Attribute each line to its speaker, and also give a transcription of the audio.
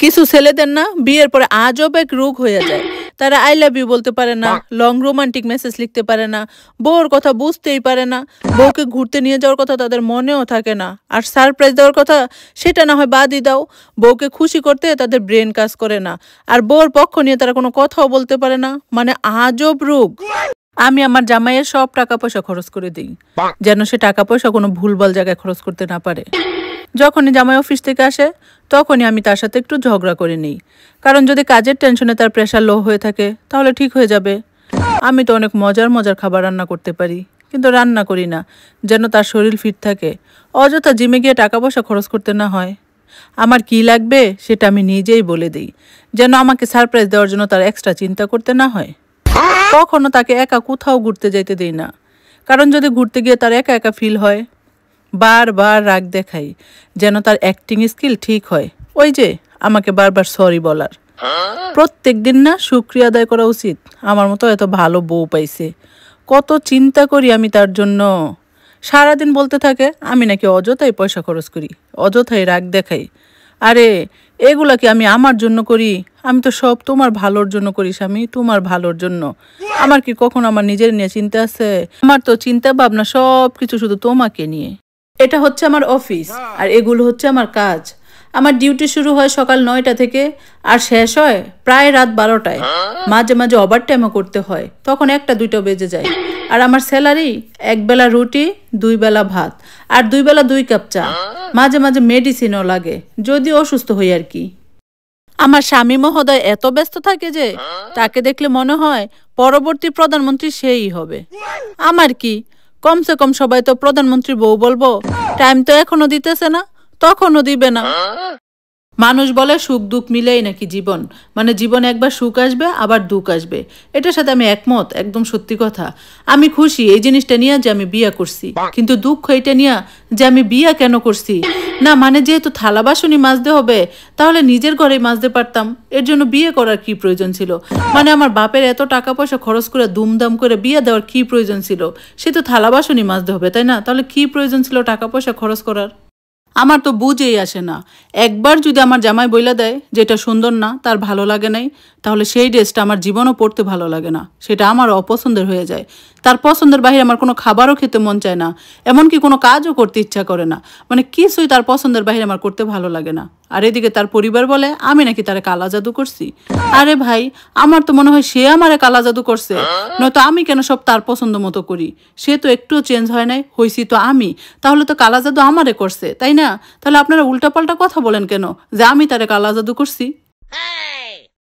Speaker 1: কিছু ছেলেদের না বিয়ের পরে আজব এক রোগ হয়ে যায়। তারা আই লাভ ইউ বলতে পারে না, লং রোমান্টিক মেসেজ লিখতে পারে না, বউর কথা বুঝতেই পারে না, বউকে ঘুরতে নিয়ে যাওয়ার কথা তাদের মনেও থাকে না, আর সারপ্রাইজ দেওয়ার কথা সেটা না হয় বাদই দাও, বউকে খুশি করতে তাদের ব্রেন কাজ করে না, আর বউর পক্ষ নিয়ে তারা কোনো কথাও বলতে পারে না। মানে আজব রোগ। আমি আমার জামাইয়ের সব টাকা পয়সা খরচ করে দিই, যেন সে টাকা পয়সা কোনো ভুলভাল জায়গায় খরচ করতে না পারে। যখনই জামাই অফিস থেকে আসে তখনই আমি তার সাথে একটু ঝগড়া করে নিই, কারণ যদি কাজের টেনশনে তার প্রেশার লো হয়ে থাকে তাহলে ঠিক হয়ে যাবে। আমি তো অনেক মজার মজার খাবার রান্না করতে পারি, কিন্তু রান্না করি না যেন তার শরীর ফিট থাকে, অযথা জিমে গিয়ে টাকা পয়সা খরচ করতে না হয়। আমার কি লাগবে সেটা আমি নিজেই বলে দিই, যেন আমাকে সারপ্রাইজ দেওয়ার জন্য তার এক্সট্রা চিন্তা করতে না হয়। কখনো তাকে একা কোথাও ঘুরতে যেতে দিই না, কারণ যদি ঘুরতে গিয়ে তার একা একা ফিল হয়, বারবার রাগ দেখাই যেন তার অ্যাক্টিং স্কিল ঠিক হয়। ওই যে আমাকে বারবার সরি বলার। প্রত্যেক দিন না শুকরিয়া আদায় করা উচিত, আমার মতো এত ভালো বউ পাইছে। কত চিন্তা করি আমি তার জন্য। সারাদিন বলতে থাকে আমি নাকি অযথাই পয়সা খরচ করি, অযথাই রাগ দেখাই। আরে এগুলা কি আমি আমার জন্য করি? আমি তো সব তোমার ভালোর জন্য করি স্বামী, তোমার ভালোর জন্য। আমার কি কখনো আমার নিজের নিয়ে চিন্তা আছে? আমার তো চিন্তা ভাবনা সব কিছু শুধু তোমাকে নিয়ে। এটা হচ্ছে আমার অফিস, আর এগুলো হচ্ছে আমার কাজ। আমার ডিউটি শুরু হয় সকাল 9টা থেকে আর শেষ হয় প্রায় রাত 12টায়। মাঝে মাঝে ওভার টাইমও করতে হয়, তখন 1টা 2টা বেজে যায়। আর আমার স্যালারি 1 বেলা রুটি, 2 বেলা ভাত, আর 2 বেলা 2 কাপ চা। মাঝে মাঝে মেডিসিনও লাগে যদি অসুস্থ হই আর কি। আমার স্বামী মহোদয় এত ব্যস্ত থাকে যে তাকে দেখলে মনে হয় পরবর্তী প্রধানমন্ত্রী সেই হবে। আমার কি, কমসে কম সবাই তো প্রধানমন্ত্রী বউ বলবো, টাইম তো এখনো দিতেছে না, তখনও দিবে না। মানুষ বলে সুখ দুঃখ মিলেই নাকি জীবন, মানে জীবনে একবার সুখ আসবে আবার দুঃখ আসবে। এটার সাথে আমি একমত, একদম সত্যি কথা। আমি খুশি এই জিনিসটা নিয়ে যে আমি বিয়ে করছি, কিন্তু দুঃখ এটা নিয়ে যে আমি বিয়ে কেন করছি না। মানে যেহেতু থালা বাসনই মাজতে হবে, তাহলে নিজের ঘরেই মাজতে পারতাম, এর জন্য বিয়ে করার কি প্রয়োজন ছিল? মানে আমার বাপের এত টাকা পয়সা খরচ করে দুমদাম করে বিয়ে দেওয়ার কি প্রয়োজন ছিল? সে তো থালা বাসনই মাজতে হবে, তাই না? তাহলে কি প্রয়োজন ছিল টাকা পয়সা খরচ করার? আমার তো বুঝেই আসে না। একবার যদি আমার জামাই বইলা দেয় যেটা সুন্দর না, তার ভালো লাগে নাই, তাহলে সেই ড্রেসটা আমার জীবনও পরতে ভালো লাগে না, সেটা আমার অপছন্দের হয়ে যায়। তার পছন্দের বাইরে আমার কোনো খাবারও খেতে মন চায় না, এমনকি কোনো কাজও করতে ইচ্ছা করে না। মানে কিছুই তার পছন্দের বাইরে আমার করতে ভালো লাগে না। আর এদিকে তার পরিবার বলে আমি নাকি তারে কালা জাদু করছি। আরে ভাই, আমার তো মনে হয় সে আমারে কালা জাদু করছে, নয়তো আমি কেন সব তার পছন্দ মতো করি? সে তো একটুও চেঞ্জ হয় নাই, হইছি তো আমি, তাহলে তো কালা জাদু আমারে করছে, তাই না? তাহলে আপনারা উল্টাপাল্টা কথা বলেন কেন যে আমি তারে কালা জাদু করছি?